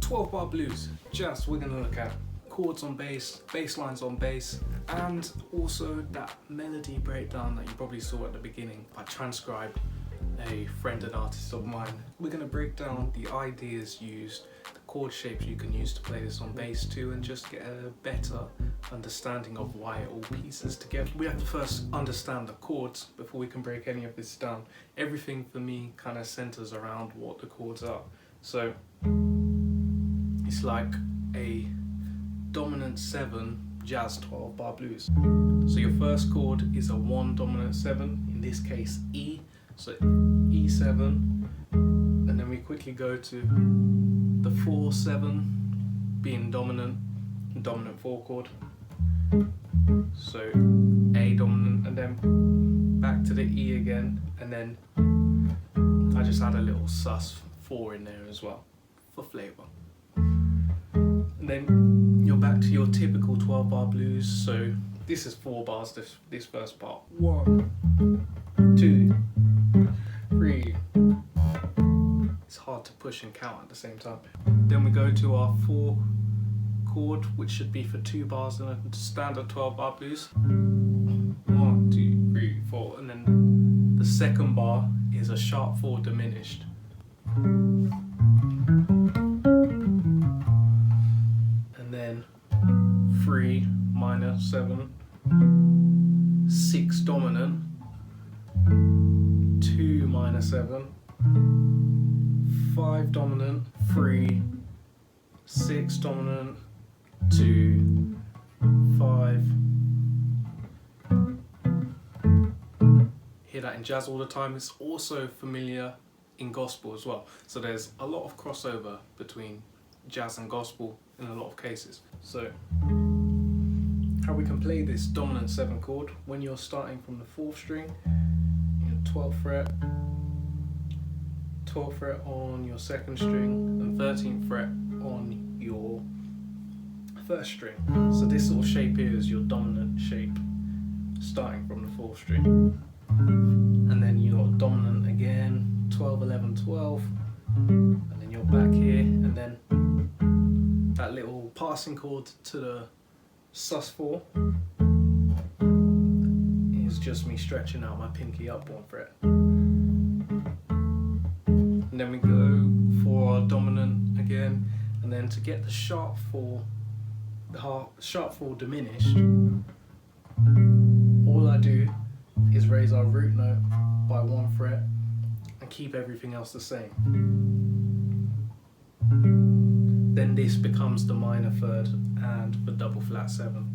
12-bar blues. Just we're gonna look at chords on bass, bass lines on bass, and also that melody breakdown that you probably saw at the beginning. I transcribed a friend and artist of mine. We're gonna break down the ideas used, the chord shapes you can use to play this on bass too, and just get a better understanding of why it all pieces together. We have to first understand the chords before we can break any of this down. Everything for me kind of centers around what the chords are. So it's like a dominant 7 jazz 12-bar blues. So your first chord is a 1 dominant 7, in this case E, so E7, and then we quickly go to the 4-7 being dominant 4 chord, so A dominant, and then back to the E again, and then I just add a little sus 4 in there as well for flavour. And then you're back to your typical 12-bar blues. So this is 4 bars, this first part. 1, 2, 3. It's hard to push and count at the same time. Then we go to our 4 chord, which should be for 2 bars in a standard 12-bar blues. 1, 2, 3, 4. And then the second bar is a sharp 4 diminished. And then 3 minor 7, 6 dominant, 2 minor 7, 5 dominant, 3, 6 dominant, 2, 5. Hear that in jazz all the time. It's also familiar in gospel as well. So there's a lot of crossover between jazz and gospel in a lot of cases. So how we can play this dominant 7 chord when you're starting from the 4th string, your 12th fret on your 2nd string, and 13th fret on your 1st string. So this sort of shape here is your dominant shape, starting from the 4th string. And then you're dominant again, 12, 11, 12, and then you're back here, and then that little passing chord to the sus4 is just me stretching out my pinky up 1 fret. And then we go for our dominant again, and then to get the sharp 4 diminished, all I do is raise our root note by 1 fret and keep everything else the same. Then this becomes the minor 3rd and the double flat 7th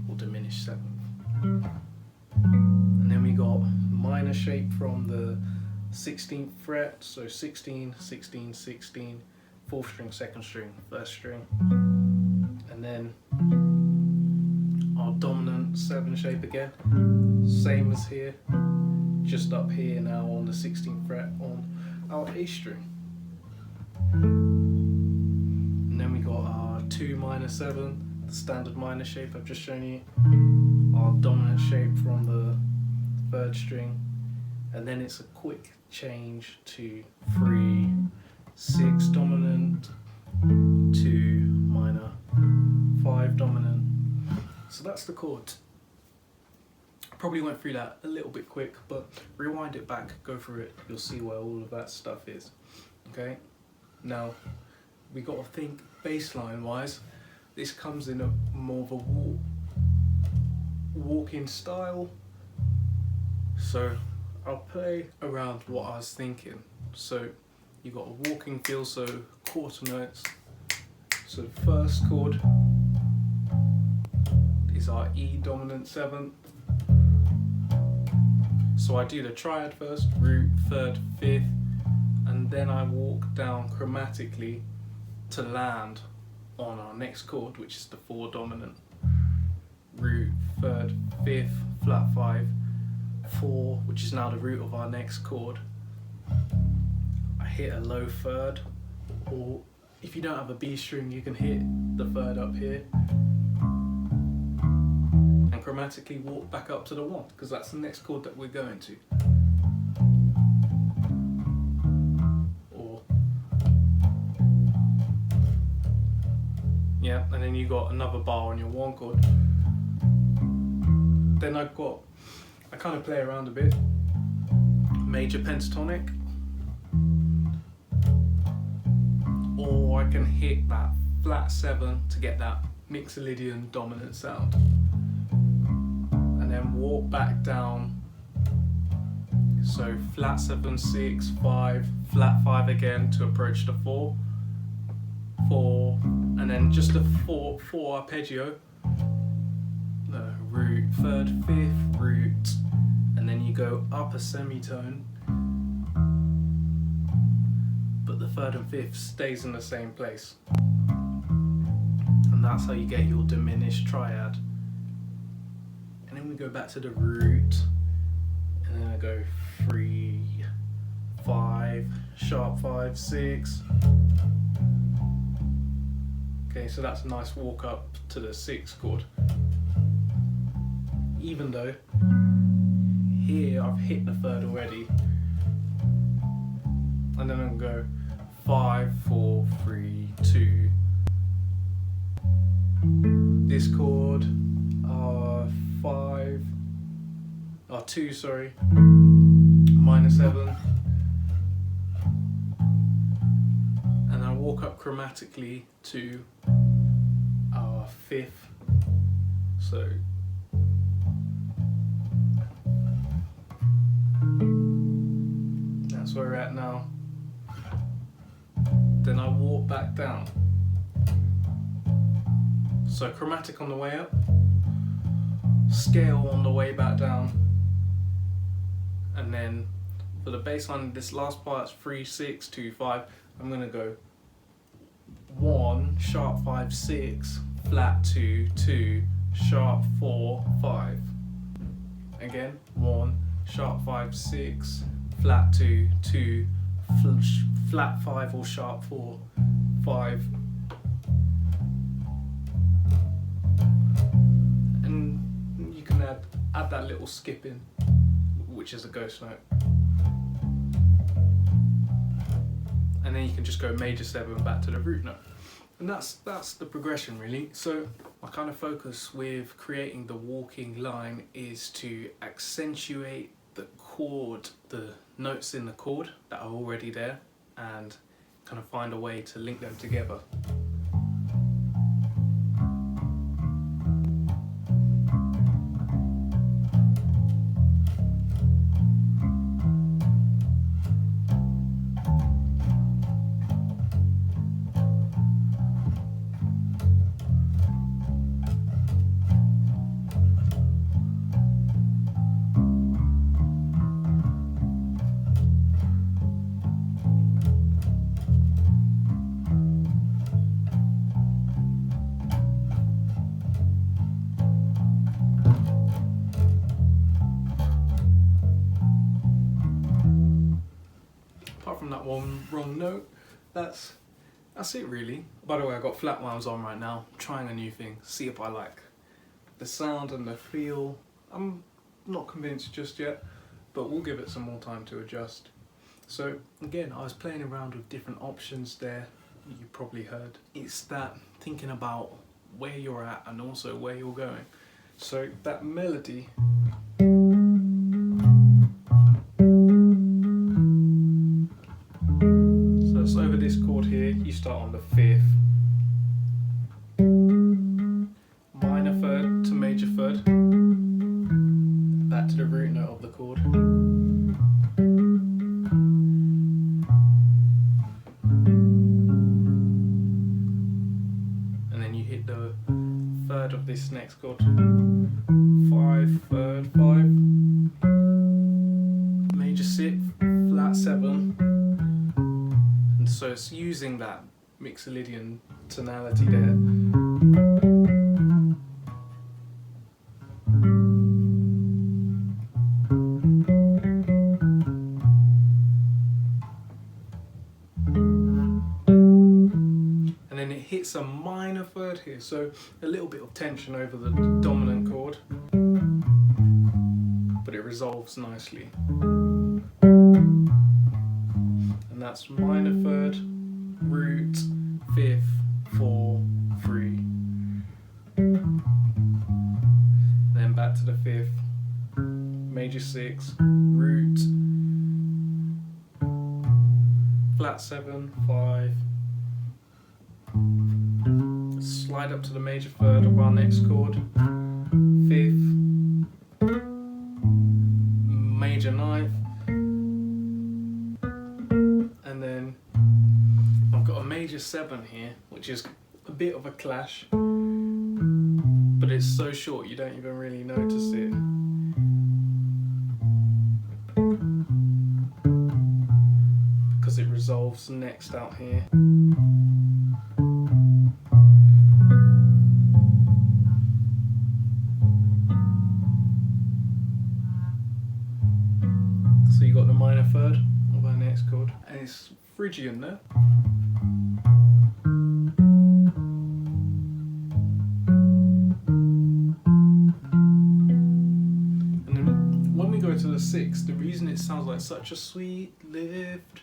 or diminished 7th. And then we got minor shape from the 16th fret, so 16, 16, 16, 4th string, 2nd string, 1st string, and then our dominant 7 shape again, same as here, just up here now on the 16th fret on our A string. And then we got our 2 minor 7, the standard minor shape I've just shown you, our dominant shape from the 3rd string, and then it's a quick change to 3, 6 dominant, 2 minor, 5 dominant. So that's the chord. Probably went through that a little bit quick, but rewind it back, go through it, you'll see where all of that stuff is. Okay, now we got to think bass line wise. This comes in a more of a walking style, so I'll play around what I was thinking. So you got a walking feel, so quarter notes. So the first chord is our E dominant 7, So I do the triad first, root, third, fifth, and then I walk down chromatically to land on our next chord, which is the 4 dominant. Root, third, fifth, flat 5, 4, which is now the root of our next chord. I hit a low third, or if you don't have a B string, you can hit the third up here and chromatically walk back up to the 1, because that's the next chord that we're going to. Or yeah, and then you got another bar on your 1 chord. Then I kind of play around a bit. Major pentatonic, or I can hit that flat 7 to get that Mixolydian dominant sound, and then walk back down. So flat 7, 6, 5, flat 5 again to approach the 4, 4, and then just a 4 arpeggio. Root, third, fifth, root, and then you go up a semitone, but the third and fifth stays in the same place, and that's how you get your diminished triad. And then we go back to the root, and then I go 3, 5, sharp 5, 6. Okay, so that's a nice walk up to the 6th chord. Even though here I've hit the third already, and then I'll go 5, 4, 3, 2. This chord, 2, sorry, minor 7, and I walk up chromatically to our 5th. So that's where we're at now. Then I walk back down. So chromatic on the way up, scale on the way back down, and then for the bass line, this last part's 3, 6, 2, 5. I'm gonna go 1, sharp 5, 6, flat 2, 2, sharp 4, 5. Again, 1, sharp 5, 6, flat 2, 2, flat 5 or sharp 4, 5. And you can add that little skip in, which is a ghost note. And then you can just go major 7 back to the root note. And that's the progression really. So my kind of focus with creating the walking line is to accentuate the chord, the notes in the chord that are already there, and kind of find a way to link them together. Apart from that one wrong note, that's it really. By the way, I've got flat wounds on right now, trying a new thing, see if I like the sound and the feel. I'm not convinced just yet, but we'll give it some more time to adjust. So again, I was playing around with different options there, you probably heard. It's that thinking about where you're at and also where you're going. So that melody, so over this chord here, you start on the 5th, minor 3rd to major 3rd, back to the root note of the chord, and then you hit the 3rd of this next chord, 5, 3rd, 5, flat 7, and so it's using that Mixolydian tonality there. And then it hits a minor third here, so a little bit of tension over the dominant chord, but it resolves nicely. And that's minor third, root, 5th, 4, 3. Then back to the 5th, major 6, root, flat 7, 5. Slide up to the major third of our next chord, 5th, major 9th, and then I've got a major 7 here, which is a bit of a clash, but it's so short you don't even really notice it. Because it resolves next out here. So you got the minor third of our next chord, and it's Phrygian there. And then when we go to the 6th, the reason it sounds like such a sweet lift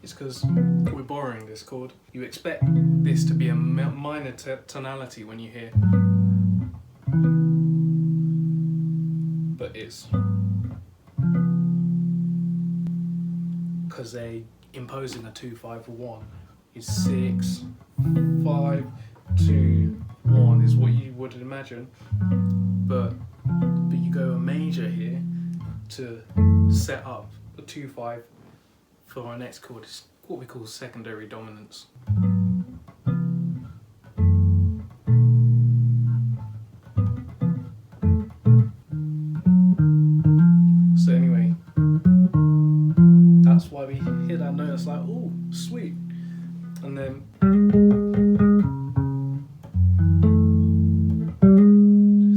is because we're borrowing this chord. You expect this to be a minor tonality when you hear, but it's because they're imposing a 2-5-1. It's 6, 5, 2, 1 is what you would imagine, but you go a major here to set up a 2-5 for our next chord. It's what we call secondary dominance. So anyway, that's why we hear that note. It's like, oh, sweet. And then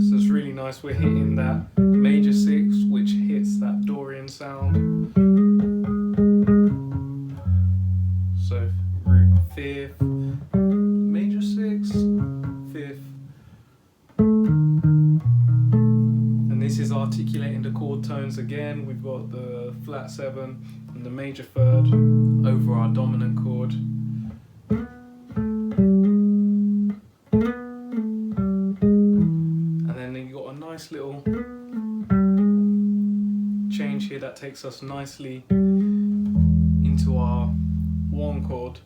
so it's really nice. We're hitting that major 6, which hits that Dorian sound. So root 5th, major 6, 5th. And this is articulating the chord tones again. We've got the flat 7 and the major third over our dominant chord. And then you got a nice little change here that takes us nicely into our 1 chord.